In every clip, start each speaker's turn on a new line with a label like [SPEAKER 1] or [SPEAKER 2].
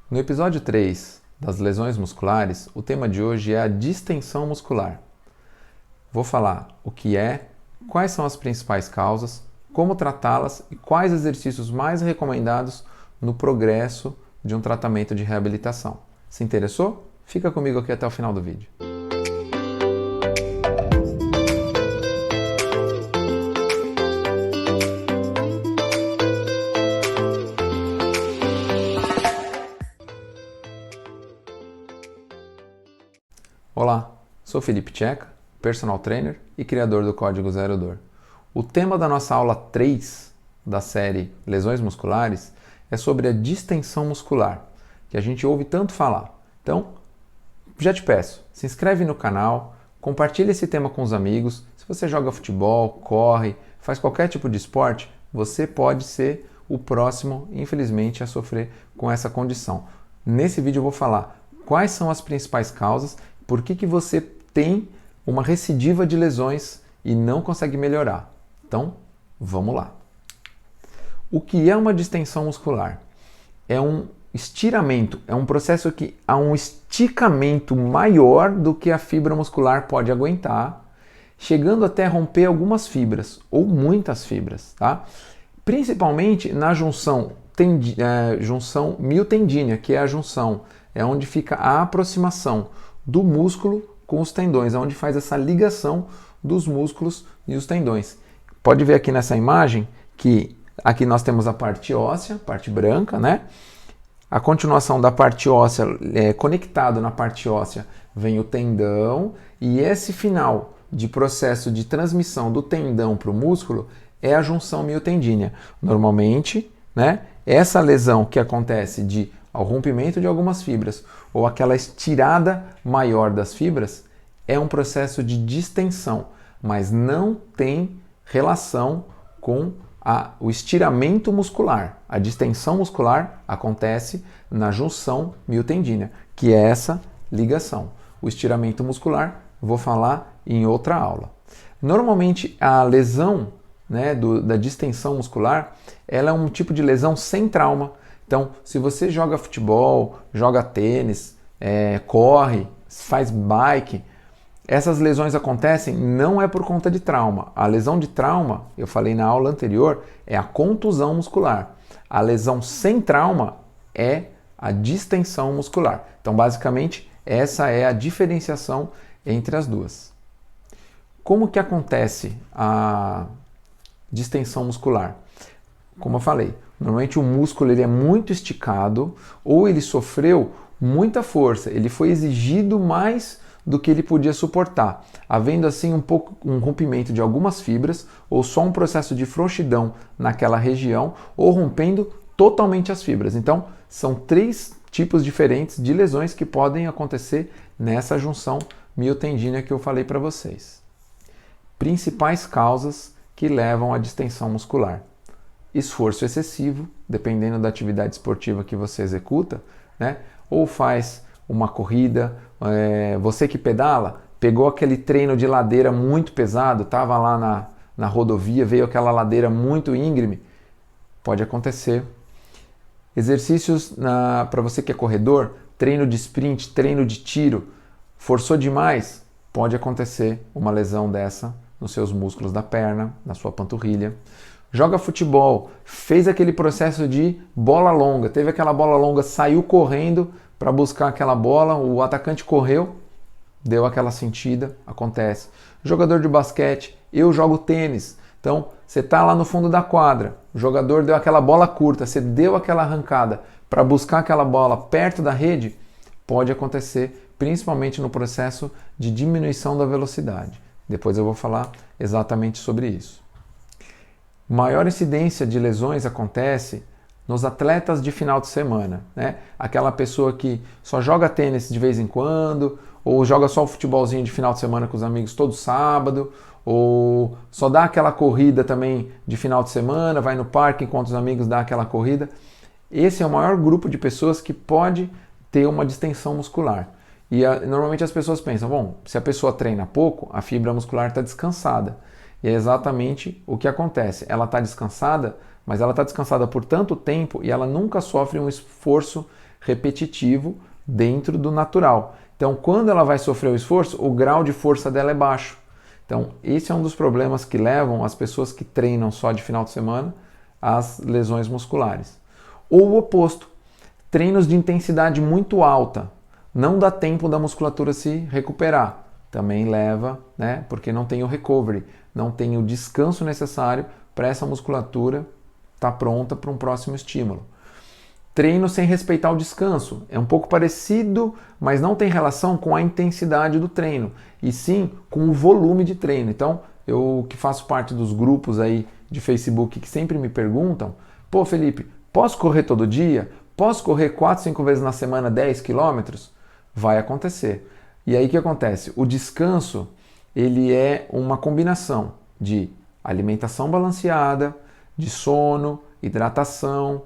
[SPEAKER 1] No episódio 3 das lesões musculares, o tema de hoje é a distensão muscular. Vou falar o que é, quais são as principais causas, como tratá-las e quais exercícios mais recomendados no progresso de um tratamento de reabilitação. Se interessou? Fica comigo aqui até o final do vídeo. Olá, sou Felipe Tcheca, personal trainer e criador do Código Zero Dor. O tema da nossa aula 3 da série Lesões Musculares é sobre a distensão muscular, que a gente ouve tanto falar. Então, já te peço, se inscreve no canal, compartilha esse tema com os amigos. Se você joga futebol, corre, faz qualquer tipo de esporte, você pode ser o próximo, infelizmente, a sofrer com essa condição. Nesse vídeo eu vou falar quais são as principais causas, por que você tem uma recidiva de lesões e não consegue melhorar. Então, vamos lá. O que é uma distensão muscular? É um estiramento, é um processo que há um esticamento maior do que a fibra muscular pode aguentar, chegando até romper algumas fibras, ou muitas fibras, tá? Principalmente na junção miotendínea, que é a junção, é onde fica a aproximação do músculo com os tendões, onde faz essa ligação dos músculos e os tendões. Pode ver aqui nessa imagem que aqui nós temos a parte óssea, parte branca, né? A continuação da parte óssea, conectado na parte óssea, vem o tendão, e esse final de processo de transmissão do tendão para o músculo é a junção miotendínea. Normalmente, né, essa lesão que acontece ao rompimento de algumas fibras ou aquela estirada maior das fibras é um processo de distensão, mas não tem relação com o estiramento muscular. A distensão muscular acontece na junção miotendínea, que é essa ligação. O estiramento muscular vou falar em outra aula. Normalmente a lesão, né, da distensão muscular, ela é um tipo de lesão sem trauma. Então, se você joga futebol, joga tênis, corre, faz bike, essas lesões acontecem não é por conta de trauma. A lesão de trauma, eu falei na aula anterior, é a contusão muscular. A lesão sem trauma é a distensão muscular. Então, basicamente, essa é a diferenciação entre as duas. Como que acontece a distensão muscular? Como eu falei, normalmente o músculo ele é muito esticado ou ele sofreu muita força, ele foi exigido mais do que ele podia suportar, havendo assim um rompimento de algumas fibras ou só um processo de frouxidão naquela região ou rompendo totalmente as fibras. Então, são 3 tipos diferentes de lesões que podem acontecer nessa junção miotendínea que eu falei para vocês. Principais causas que levam à distensão muscular: esforço excessivo, dependendo da atividade esportiva que você executa, né? Ou faz uma corrida, você que pedala, pegou aquele treino de ladeira muito pesado, estava lá na rodovia, veio aquela ladeira muito íngreme, pode acontecer. Exercícios para você que é corredor, treino de sprint, treino de tiro, forçou demais, pode acontecer uma lesão dessa nos seus músculos da perna, na sua panturrilha. Joga futebol, fez aquele processo de bola longa, teve aquela bola longa, saiu correndo para buscar aquela bola, o atacante correu, deu aquela sentida, acontece. Jogador de basquete, eu jogo tênis, então você está lá no fundo da quadra, o jogador deu aquela bola curta, você deu aquela arrancada para buscar aquela bola perto da rede, pode acontecer, principalmente no processo de diminuição da velocidade. Depois eu vou falar exatamente sobre isso. Maior incidência de lesões acontece nos atletas de final de semana, né? Aquela pessoa que só joga tênis de vez em quando, ou joga só o futebolzinho de final de semana com os amigos todo sábado, ou só dá aquela corrida também de final de semana, vai no parque enquanto os amigos dão aquela corrida. Esse é o maior grupo de pessoas que pode ter uma distensão muscular. E normalmente as pessoas pensam, bom, se a pessoa treina pouco, a fibra muscular está descansada. E é exatamente o que acontece. Ela está descansada, mas ela está descansada por tanto tempo e ela nunca sofre um esforço repetitivo dentro do natural. Então, quando ela vai sofrer o esforço, o grau de força dela é baixo. Então, esse é um dos problemas que levam as pessoas que treinam só de final de semana às lesões musculares. Ou o oposto, treinos de intensidade muito alta, não dá tempo da musculatura se recuperar. Também leva, né, porque não tem o recovery, não tem o descanso necessário para essa musculatura estar pronta para um próximo estímulo. Treino sem respeitar o descanso. É um pouco parecido, mas não tem relação com a intensidade do treino, e sim com o volume de treino. Então, eu que faço parte dos grupos aí de Facebook que sempre me perguntam, pô Felipe, posso correr todo dia? Posso correr 4, 5 vezes na semana 10 quilômetros? Vai acontecer. E aí o que acontece? O descanso, ele é uma combinação de alimentação balanceada, de sono, hidratação,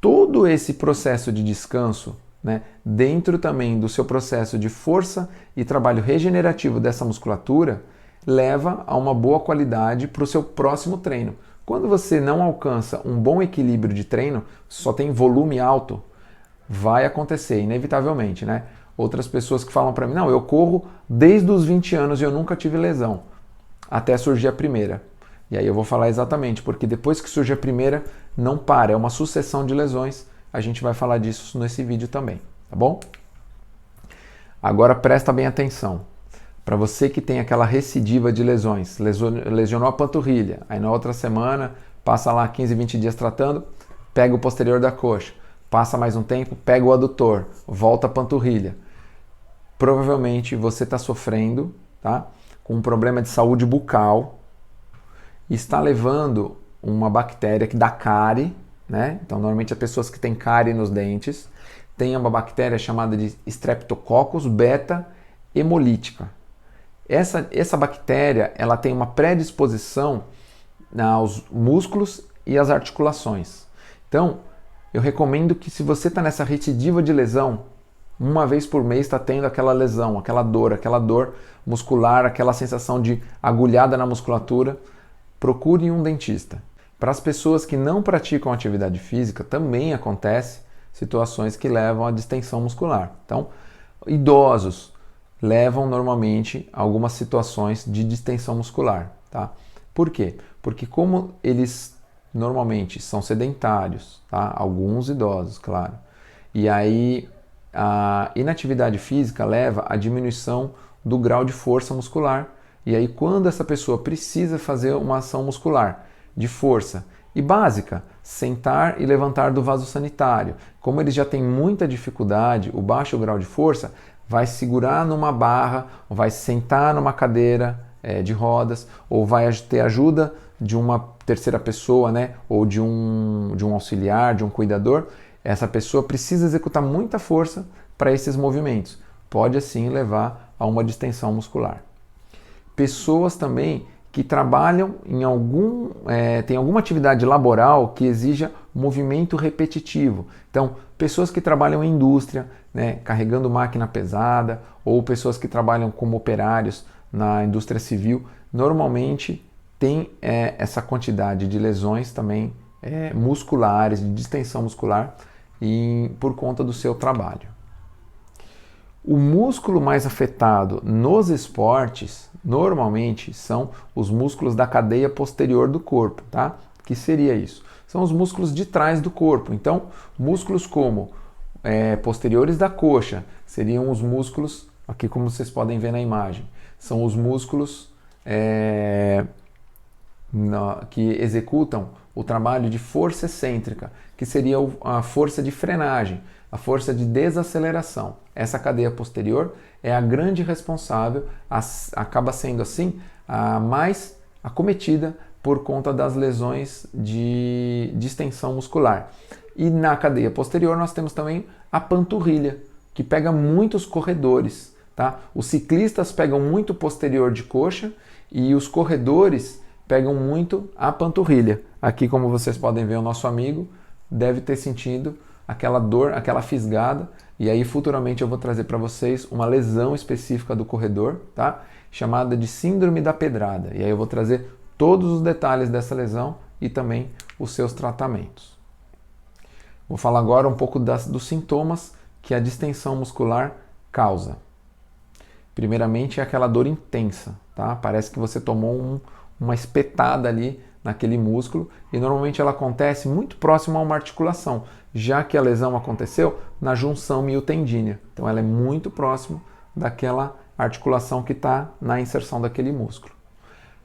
[SPEAKER 1] todo esse processo de descanso, né, dentro também do seu processo de força e trabalho regenerativo dessa musculatura, leva a uma boa qualidade para o seu próximo treino. Quando você não alcança um bom equilíbrio de treino, só tem volume alto, vai acontecer, inevitavelmente, né? Outras pessoas que falam para mim, não, eu corro desde os 20 anos e eu nunca tive lesão, até surgir a primeira. E aí eu vou falar exatamente, porque depois que surge a primeira, não para, é uma sucessão de lesões. A gente vai falar disso nesse vídeo também, tá bom? Agora presta bem atenção. Para você que tem aquela recidiva de lesões, lesionou a panturrilha, aí na outra semana passa lá 15, 20 dias tratando, pega o posterior da coxa, passa mais um tempo, pega o adutor, volta a panturrilha. Provavelmente você está sofrendo, tá, com um problema de saúde bucal, está levando uma bactéria que dá cárie, né? Então, normalmente as pessoas que têm cárie nos dentes têm uma bactéria chamada de Streptococcus beta hemolítica. Essa bactéria, ela tem uma predisposição aos músculos e às articulações. Então, eu recomendo que, se você está nessa recidiva de lesão, uma vez por mês está tendo aquela lesão, aquela dor muscular, aquela sensação de agulhada na musculatura, procure um dentista. Para as pessoas que não praticam atividade física, também acontece situações que levam à distensão muscular. Então, idosos levam normalmente a algumas situações de distensão muscular, tá? Por quê? Porque como eles normalmente são sedentários, tá? Alguns idosos, claro. E aí a inatividade física leva à diminuição do grau de força muscular. E aí quando essa pessoa precisa fazer uma ação muscular de força e básica, sentar e levantar do vaso sanitário, como eles já têm muita dificuldade, o baixo grau de força, vai segurar numa barra, ou vai sentar numa cadeira de rodas, ou vai ter ajuda de uma terceira pessoa, né, ou de um auxiliar, de um cuidador. Essa pessoa precisa executar muita força para esses movimentos. Pode assim levar a uma distensão muscular. Pessoas também que trabalham em tem alguma atividade laboral que exija movimento repetitivo. Então, pessoas que trabalham em indústria, né, carregando máquina pesada, ou pessoas que trabalham como operários na indústria civil, normalmente tem essa quantidade de lesões também musculares, de distensão muscular, por conta do seu trabalho. O músculo mais afetado nos esportes, normalmente, são os músculos da cadeia posterior do corpo, tá? Que seria isso? São os músculos de trás do corpo. Então, músculos como posteriores da coxa seriam os músculos, aqui como vocês podem ver na imagem, são os músculos que executam o trabalho de força excêntrica, que seria a força de frenagem, a força de desaceleração. Essa cadeia posterior é a grande responsável, acaba sendo assim a mais acometida por conta das lesões de distensão muscular. E na cadeia posterior nós temos também a panturrilha, que pega muitos corredores, tá? Os ciclistas pegam muito posterior de coxa e os corredores pegam muito a panturrilha. Aqui, como vocês podem ver, o nosso amigo deve ter sentido aquela dor, aquela fisgada, e aí futuramente eu vou trazer para vocês uma lesão específica do corredor, tá? Chamada de síndrome da pedrada. E aí eu vou trazer todos os detalhes dessa lesão e também os seus tratamentos. Vou falar agora um pouco dos sintomas que a distensão muscular causa? Primeiramente é aquela dor intensa, tá? Parece que você tomou uma espetada ali naquele músculo e normalmente ela acontece muito próximo a uma articulação, já que a lesão aconteceu na junção miotendínea. Então ela é muito próximo daquela articulação que está na inserção daquele músculo.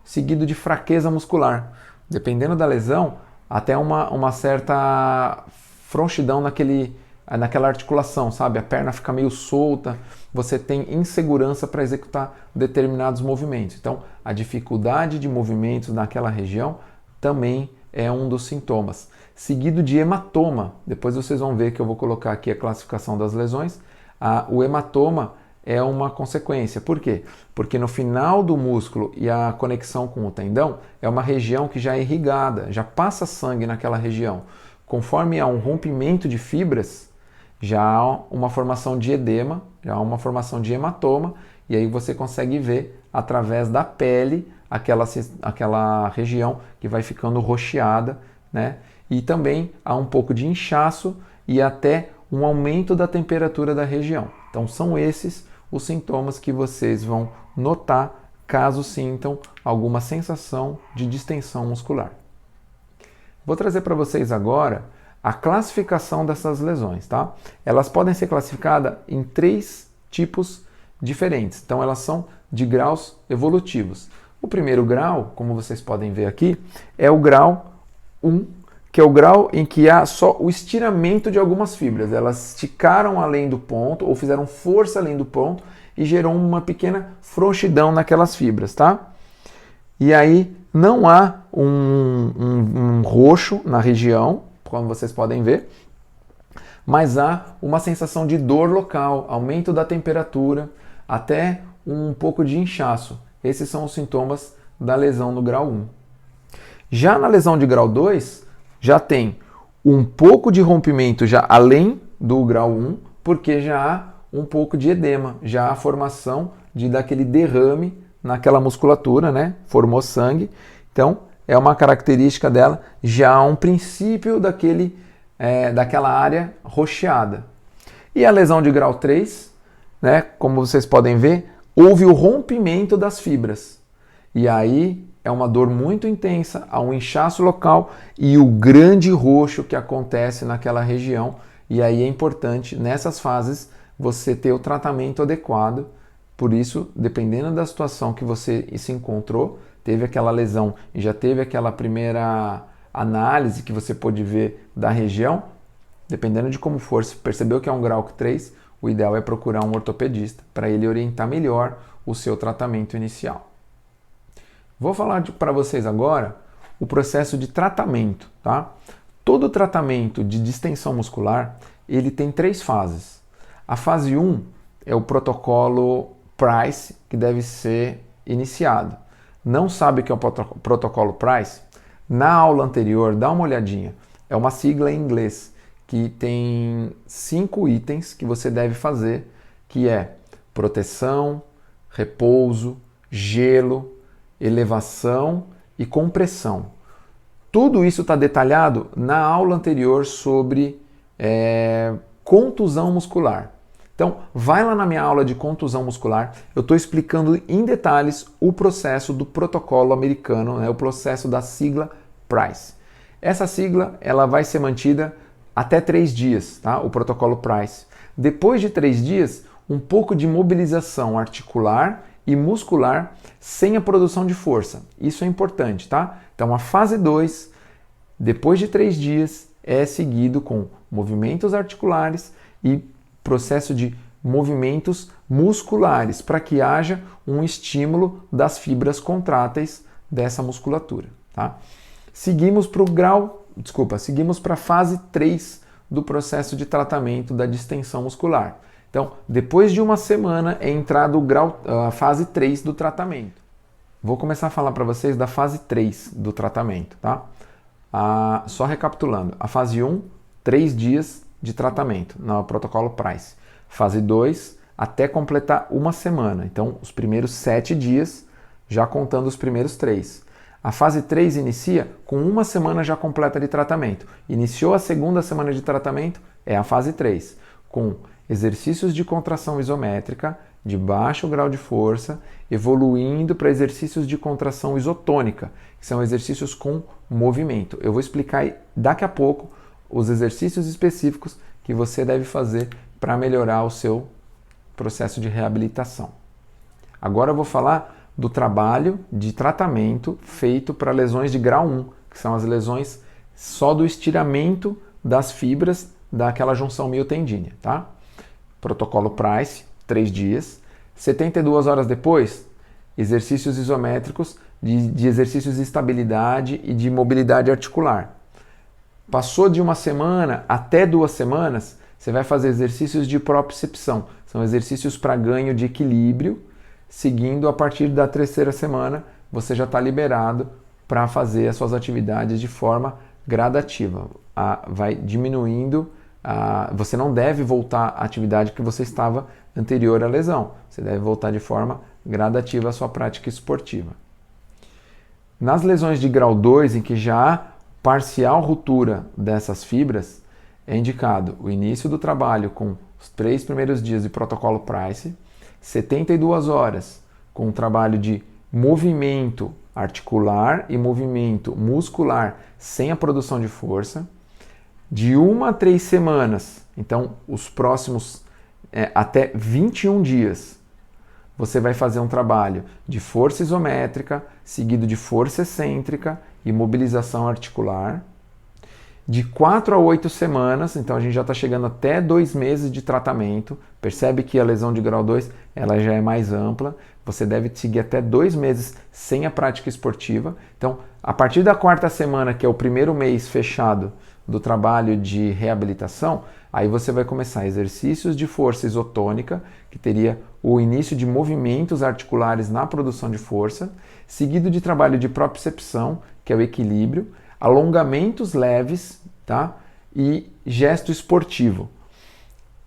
[SPEAKER 1] Seguido de fraqueza muscular. Dependendo da lesão, até uma certa frouxidão naquela articulação, sabe? A perna fica meio solta, você tem insegurança para executar determinados movimentos. Então, a dificuldade de movimentos naquela região também é um dos sintomas. Seguido de hematoma. Depois vocês vão ver que eu vou colocar aqui a classificação das lesões. O hematoma é uma consequência. Por quê? Porque no final do músculo e a conexão com o tendão é uma região que já é irrigada, já passa sangue naquela região. Conforme há um rompimento de fibras, já há uma formação de edema, já há uma formação de hematoma, e aí você consegue ver através da pele aquela região que vai ficando roxeada, né? E também há um pouco de inchaço e até um aumento da temperatura da região. Então são esses os sintomas que vocês vão notar caso sintam alguma sensação de distensão muscular. Vou trazer para vocês agora a classificação dessas lesões, tá? Elas podem ser classificadas em 3 tipos diferentes, então elas são de graus evolutivos. O primeiro grau, como vocês podem ver aqui, é o grau 1, que é o grau em que há só o estiramento de algumas fibras. Elas esticaram além do ponto ou fizeram força além do ponto e gerou uma pequena frouxidão naquelas fibras, tá? E aí não há um roxo na região, como vocês podem ver, mas há uma sensação de dor local, aumento da temperatura, até um pouco de inchaço. Esses são os sintomas da lesão no grau 1. Já na lesão de grau 2, já tem um pouco de rompimento já além do grau 1, porque já há um pouco de edema, já há formação daquele derrame naquela musculatura, né? Formou sangue. Então, é uma característica dela, já há um princípio daquela área roxeada. E a lesão de grau 3, né? Como vocês podem ver, houve o rompimento das fibras. E aí é uma dor muito intensa, há um inchaço local e o grande roxo que acontece naquela região. E aí é importante, nessas fases, você ter o tratamento adequado. Por isso, dependendo da situação que você se encontrou, teve aquela lesão e já teve aquela primeira análise que você pôde ver da região, dependendo de como for, se percebeu que é um grau 3, o ideal é procurar um ortopedista para ele orientar melhor o seu tratamento inicial. Vou falar para vocês agora o processo de tratamento, tá? Todo tratamento de distensão muscular, ele tem 3 fases. A fase 1 é o protocolo Price, que deve ser iniciado. Não sabe o que é o protocolo Price? Na aula anterior, dá uma olhadinha. É uma sigla em inglês que tem 5 itens que você deve fazer, que é proteção, repouso, gelo, elevação e compressão. Tudo isso está detalhado na aula anterior sobre contusão muscular. Então, vai lá na minha aula de contusão muscular, eu estou explicando em detalhes o processo do protocolo americano, né, o processo da sigla Price. Essa sigla ela vai ser mantida até 3 dias, tá? O protocolo Price. Depois de 3 dias, um pouco de mobilização articular e muscular sem a produção de força. Isso é importante, tá? Então, a fase 2, depois de 3 dias, é seguido com movimentos articulares e processo de movimentos musculares para que haja um estímulo das fibras contráteis dessa musculatura, tá? Seguimos para a fase 3 do processo de tratamento da distensão muscular. Então, depois de uma semana é entrado a fase 3 do tratamento. Vou começar a falar para vocês da fase 3 do tratamento, tá? Só recapitulando, a fase 1, 3 dias de tratamento no protocolo Price. Fase 2, até completar uma semana. Então, os primeiros 7 dias, já contando os primeiros 3. A fase 3 inicia com uma semana já completa de tratamento. Iniciou a segunda semana de tratamento, é a fase 3, com exercícios de contração isométrica de baixo grau de força, evoluindo para exercícios de contração isotônica, que são exercícios com movimento. Eu vou explicar daqui a pouco os exercícios específicos que você deve fazer para melhorar o seu processo de reabilitação. Agora eu vou falar do trabalho de tratamento feito para lesões de grau 1, que são as lesões só do estiramento das fibras daquela junção miotendínea, tá? Protocolo Price, 3 dias. 72 horas depois, exercícios isométricos de exercícios de estabilidade e de mobilidade articular. Passou de uma semana até 2 semanas, você vai fazer exercícios de propriocepção. São exercícios para ganho de equilíbrio. Seguindo, a partir da 3ª semana, você já está liberado para fazer as suas atividades de forma gradativa. Vai diminuindo. Você não deve voltar à atividade que você estava anterior à lesão. Você deve voltar de forma gradativa à sua prática esportiva. Nas lesões de grau 2, em que já há parcial ruptura dessas fibras, é indicado o início do trabalho com os 3 primeiros dias de protocolo Price, 72 horas com o trabalho de movimento articular e movimento muscular sem a produção de força, de 1 a 3 semanas, então os próximos até 21 dias, você vai fazer um trabalho de força isométrica, seguido de força excêntrica e mobilização articular. De 4 a 8 semanas, então a gente já está chegando até 2 meses de tratamento. Percebe que a lesão de grau 2 ela já é mais ampla. Você deve seguir até 2 meses sem a prática esportiva. Então, a partir da 4ª semana, que é o primeiro mês fechado do trabalho de reabilitação, aí você vai começar exercícios de força isotônica, que teria o início de movimentos articulares na produção de força, seguido de trabalho de propriocepção, que é o equilíbrio, alongamentos leves, tá? E gesto esportivo.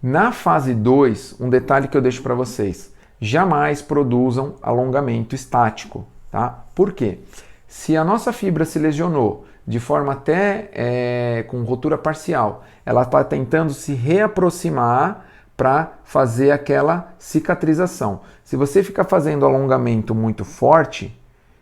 [SPEAKER 1] Na fase 2, um detalhe que eu deixo para vocês, jamais produzam alongamento estático, tá? Por quê? Se a nossa fibra se lesionou de forma até com rotura parcial, ela está tentando se reaproximar para fazer aquela cicatrização. Se você ficar fazendo alongamento muito forte,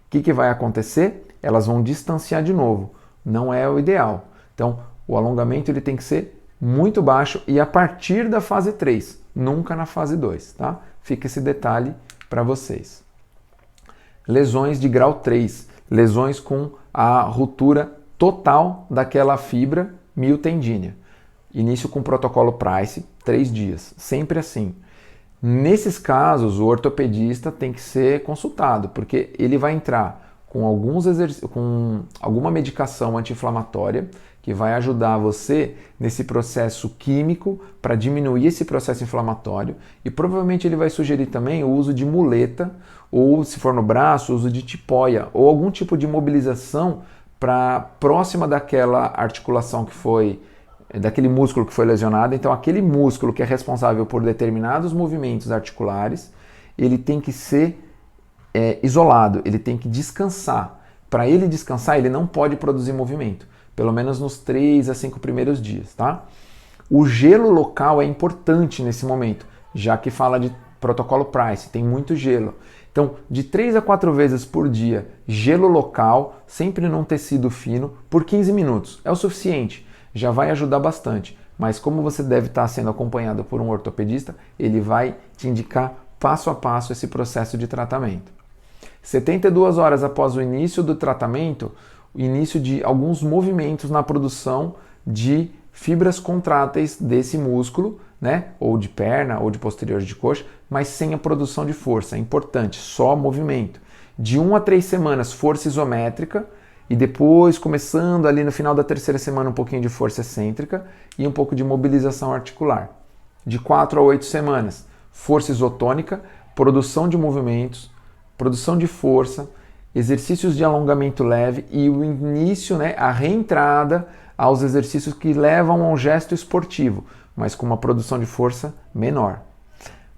[SPEAKER 1] o que vai acontecer? Elas vão distanciar de novo. Não é o ideal. Então, o alongamento ele tem que ser muito baixo e a partir da fase 3, nunca na fase 2, tá? Fica esse detalhe para vocês. Lesões de grau 3, lesões com a ruptura total daquela fibra miotendínea. Início com protocolo Price, 3 dias, sempre assim. Nesses casos, o ortopedista tem que ser consultado, porque ele vai entrar com alguma medicação anti-inflamatória que vai ajudar você nesse processo químico para diminuir esse processo inflamatório e provavelmente ele vai sugerir também o uso de muleta ou, se for no braço, o uso de tipóia ou algum tipo de mobilização para próxima daquela articulação que foi, daquele músculo que foi lesionado. Então aquele músculo que é responsável por determinados movimentos articulares, ele tem que ser isolado, ele tem que descansar. Para ele descansar, ele não pode produzir movimento, pelo menos nos 3 a 5 primeiros dias, tá? O gelo local é importante nesse momento, já que fala de protocolo Price, tem muito gelo. Então, de 3 a 4 vezes por dia, gelo local, sempre num tecido fino, por 15 minutos. É o suficiente, já vai ajudar bastante. Mas como você deve estar sendo acompanhado por um ortopedista, ele vai te indicar passo a passo esse processo de tratamento. 72 horas após o início do tratamento, o início de alguns movimentos na produção de fibras contráteis desse músculo, né? Ou de perna ou de posterior de coxa, mas sem a produção de força. É importante, só movimento. De 1 a 3 semanas, força isométrica, e depois, começando ali no final da 3ª semana, um pouquinho de força excêntrica e um pouco de mobilização articular. De 4 a 8 semanas, força isotônica, produção de movimentos, produção de força, exercícios de alongamento leve e o início, né, a reentrada aos exercícios que levam a um gesto esportivo, mas com uma produção de força menor.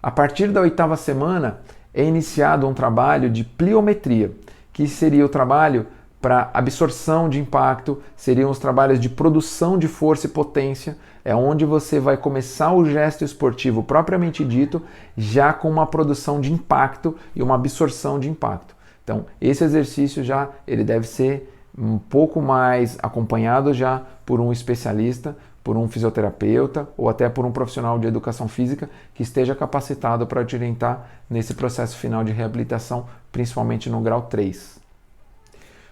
[SPEAKER 1] A partir da 8ª semana é iniciado um trabalho de pliometria, que seria o trabalho para absorção de impacto, seriam os trabalhos de produção de força e potência, é onde você vai começar o gesto esportivo propriamente dito, já com uma produção de impacto e uma absorção de impacto. Então, esse exercício já ele deve ser um pouco mais acompanhado já por um especialista, por um fisioterapeuta ou até por um profissional de educação física que esteja capacitado para te orientar nesse processo final de reabilitação, principalmente no grau 3.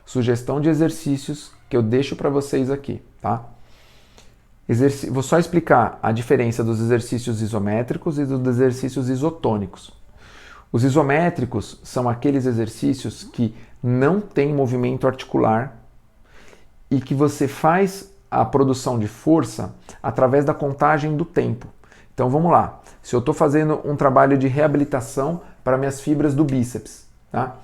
[SPEAKER 1] Sugestão de exercícios que eu deixo para vocês aqui, tá? Vou só explicar a diferença dos exercícios isométricos e dos exercícios isotônicos. Os isométricos são aqueles exercícios que não têm movimento articular e que você faz a produção de força através da contagem do tempo. Então vamos lá. Se eu estou fazendo um trabalho de reabilitação para minhas fibras do bíceps, tá?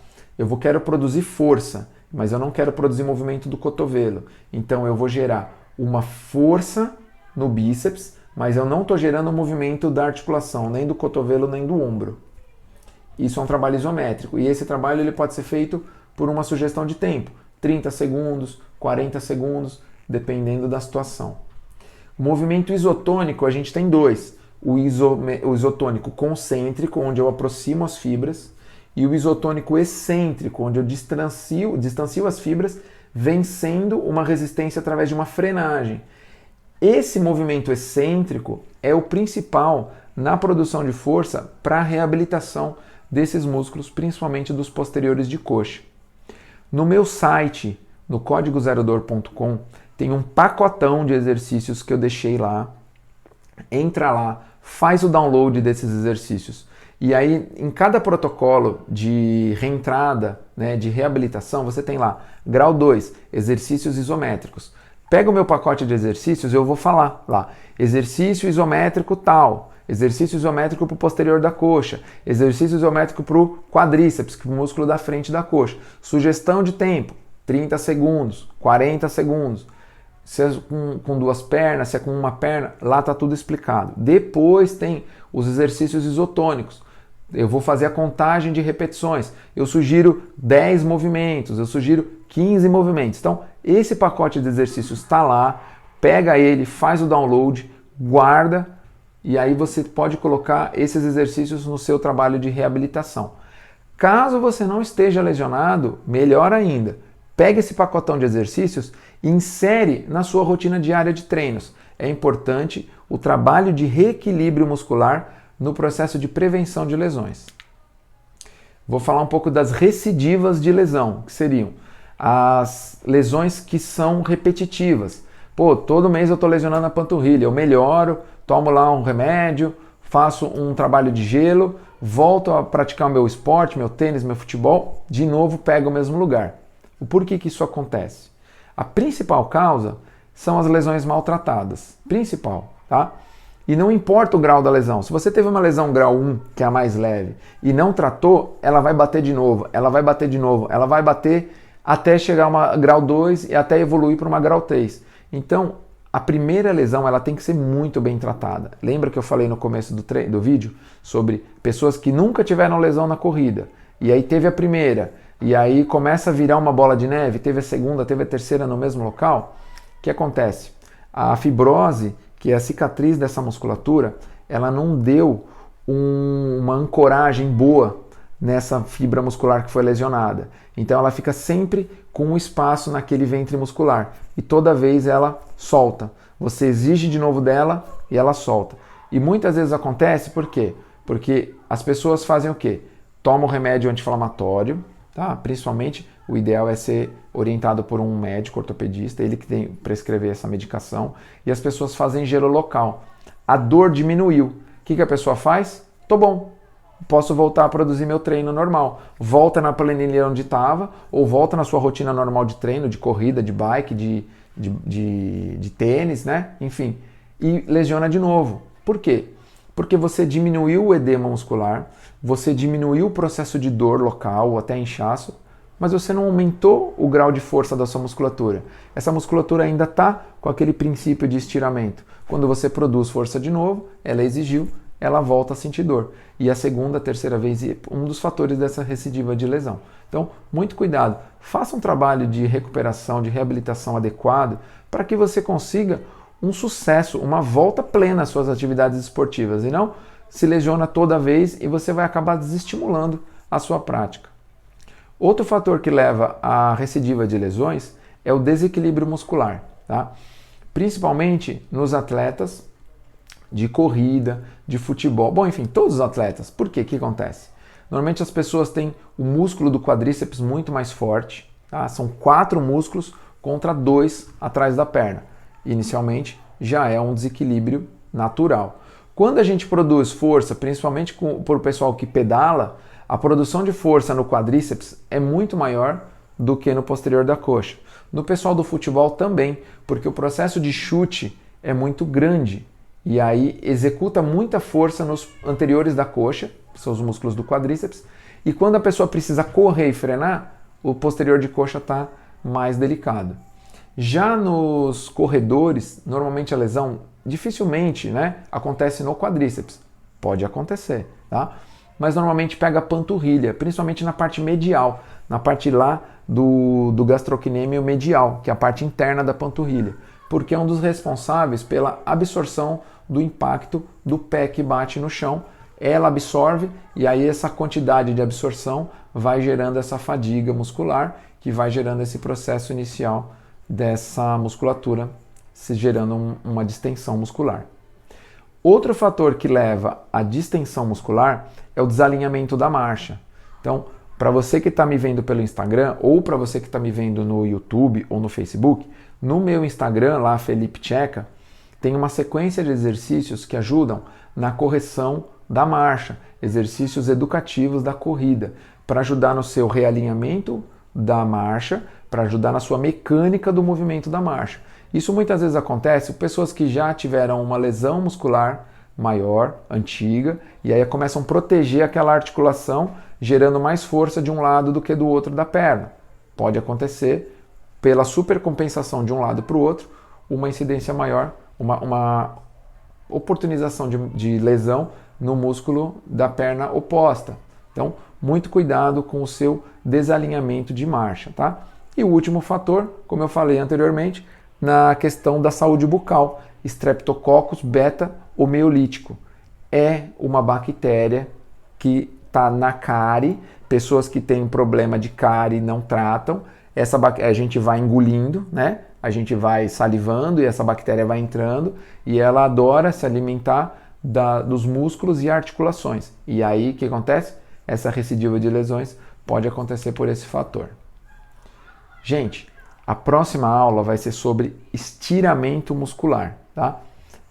[SPEAKER 1] Quero produzir força, mas eu não quero produzir movimento do cotovelo. Então eu vou gerar uma força no bíceps, mas eu não estou gerando o movimento da articulação, nem do cotovelo, nem do ombro. Isso é um trabalho isométrico. E esse trabalho ele pode ser feito por uma sugestão de tempo. 30 segundos, 40 segundos, dependendo da situação. O movimento isotônico a gente tem dois. O isotônico concêntrico, onde eu aproximo as fibras, e o isotônico excêntrico, onde eu distancio as fibras, vencendo uma resistência através de uma frenagem. Esse movimento excêntrico é o principal na produção de força para a reabilitação desses músculos, principalmente dos posteriores de coxa. No meu site, no códigozerdor.com, tem um pacotão de exercícios que eu deixei lá. Entra lá, faz o download desses exercícios. E aí, em cada protocolo de reentrada, né, de reabilitação, você tem lá, grau 2, exercícios isométricos. Pega o meu pacote de exercícios e eu vou falar lá, exercício isométrico tal, exercício isométrico para o posterior da coxa, exercício isométrico para o quadríceps, que é o músculo da frente da coxa. Sugestão de tempo, 30 segundos, 40 segundos. Se é com duas pernas, se é com uma perna, lá está tudo explicado. Depois tem os exercícios isotônicos. Eu vou fazer a contagem de repetições. Eu sugiro 10 movimentos, eu sugiro 15 movimentos. Então, esse pacote de exercícios está lá. Pega ele, faz o download, guarda e aí você pode colocar esses exercícios no seu trabalho de reabilitação. Caso você não esteja lesionado, melhor ainda. Pega esse pacotão de exercícios e insere na sua rotina diária de treinos. É importante o trabalho de reequilíbrio muscular no processo de prevenção de lesões. Vou falar um pouco das recidivas de lesão, que seriam as lesões que são repetitivas. Pô, todo mês eu estou lesionando a panturrilha, eu melhoro, tomo lá um remédio, faço um trabalho de gelo, volto a praticar o meu esporte, meu tênis, meu futebol, de novo pego o mesmo lugar. O porquê que isso acontece? A principal causa são as lesões maltratadas. Principal, tá? E não importa o grau da lesão. Se você teve uma lesão grau 1, que é a mais leve, e não tratou, ela vai bater de novo, ela vai bater de novo, ela vai bater até chegar a uma grau 2 e até evoluir para uma grau 3. Então, a primeira lesão ela tem que ser muito bem tratada. Lembra que eu falei no começo do vídeo sobre pessoas que nunca tiveram lesão na corrida, e aí teve a primeira, e aí começa a virar uma bola de neve, teve a segunda, teve a terceira no mesmo local? O que acontece? A fibrose, que é a cicatriz dessa musculatura, ela não deu uma ancoragem boa nessa fibra muscular que foi lesionada. Então ela fica sempre com um espaço naquele ventre muscular e toda vez ela solta. Você exige de novo dela e ela solta. E muitas vezes acontece por quê? Porque as pessoas fazem o quê? Tomam remédio anti-inflamatório, tá? Principalmente o ideal é ser orientado por um médico ortopedista, ele que tem que prescrever essa medicação, e as pessoas fazem gelo local. A dor diminuiu. O que a pessoa faz? Tô bom, posso voltar a produzir meu treino normal. Volta na planilha onde estava, ou volta na sua rotina normal de treino, de corrida, de bike, de tênis, né? Enfim, e lesiona de novo. Por quê? Porque você diminuiu o edema muscular, você diminuiu o processo de dor local ou até inchaço, mas você não aumentou o grau de força da sua musculatura. Essa musculatura ainda está com aquele princípio de estiramento. Quando você produz força de novo, ela exigiu, ela volta a sentir dor. E a segunda, terceira vez, é um dos fatores dessa recidiva de lesão. Então, muito cuidado. Faça um trabalho de recuperação, de reabilitação adequado para que você consiga um sucesso, uma volta plena às suas atividades esportivas e não se lesiona toda vez e você vai acabar desestimulando a sua prática. Outro fator que leva à recidiva de lesões é o desequilíbrio muscular, tá? Principalmente nos atletas de corrida, de futebol, bom, enfim, todos os atletas. Por quê? O que acontece? Normalmente as pessoas têm o músculo do quadríceps muito mais forte, tá? São 4 músculos contra 2 atrás da perna. Inicialmente já é um desequilíbrio natural. Quando a gente produz força, principalmente por o pessoal que pedala, a produção de força no quadríceps é muito maior do que no posterior da coxa. No pessoal do futebol também, porque o processo de chute é muito grande e aí executa muita força nos anteriores da coxa, que são os músculos do quadríceps, e quando a pessoa precisa correr e frenar, o posterior de coxa está mais delicado. Já nos corredores, normalmente a lesão dificilmente, né, acontece no quadríceps. Pode acontecer, tá? Mas normalmente pega a panturrilha, principalmente na parte medial, na parte lá do gastrocnêmio medial, que é a parte interna da panturrilha, porque é um dos responsáveis pela absorção do impacto do pé que bate no chão. Ela absorve e aí essa quantidade de absorção vai gerando essa fadiga muscular, que vai gerando esse processo inicial dessa musculatura, se gerando uma distensão muscular. Outro fator que leva à distensão muscular é o desalinhamento da marcha. Então, para você que está me vendo pelo Instagram ou para você que está me vendo no YouTube ou no Facebook, no meu Instagram, lá Felipe Tcheca, tem uma sequência de exercícios que ajudam na correção da marcha, exercícios educativos da corrida, para ajudar no seu realinhamento da marcha, para ajudar na sua mecânica do movimento da marcha. Isso muitas vezes acontece com pessoas que já tiveram uma lesão muscular maior, antiga, e aí começam a proteger aquela articulação, gerando mais força de um lado do que do outro da perna. Pode acontecer, pela supercompensação de um lado para o outro, uma incidência maior, uma oportunização de lesão no músculo da perna oposta. Então, muito cuidado com o seu desalinhamento de marcha, tá? E o último fator, como eu falei anteriormente, na questão da saúde bucal, Streptococcus beta-homeolítico. É uma bactéria que está na cárie, pessoas que têm problema de cárie não tratam, a gente vai engolindo, né? A gente vai salivando e essa bactéria vai entrando e ela adora se alimentar dos músculos e articulações. E aí, o que acontece? Essa recidiva de lesões pode acontecer por esse fator. Gente, a próxima aula vai ser sobre estiramento muscular, tá?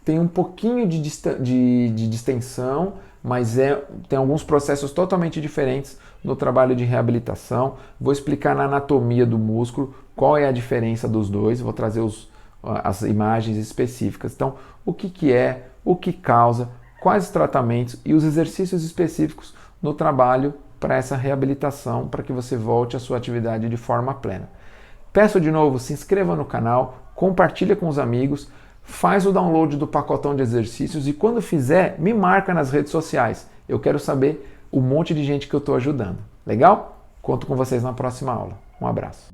[SPEAKER 1] Tem um pouquinho de distensão, mas tem alguns processos totalmente diferentes no trabalho de reabilitação. Vou explicar na anatomia do músculo qual é a diferença dos dois, vou trazer as imagens específicas. Então, o que é, o que causa, quais os tratamentos e os exercícios específicos no trabalho para essa reabilitação, para que você volte à sua atividade de forma plena. Peço de novo, se inscreva no canal, compartilha com os amigos, faz o download do pacotão de exercícios e quando fizer, me marca nas redes sociais. Eu quero saber o monte de gente que eu estou ajudando. Legal? Conto com vocês na próxima aula. Um abraço.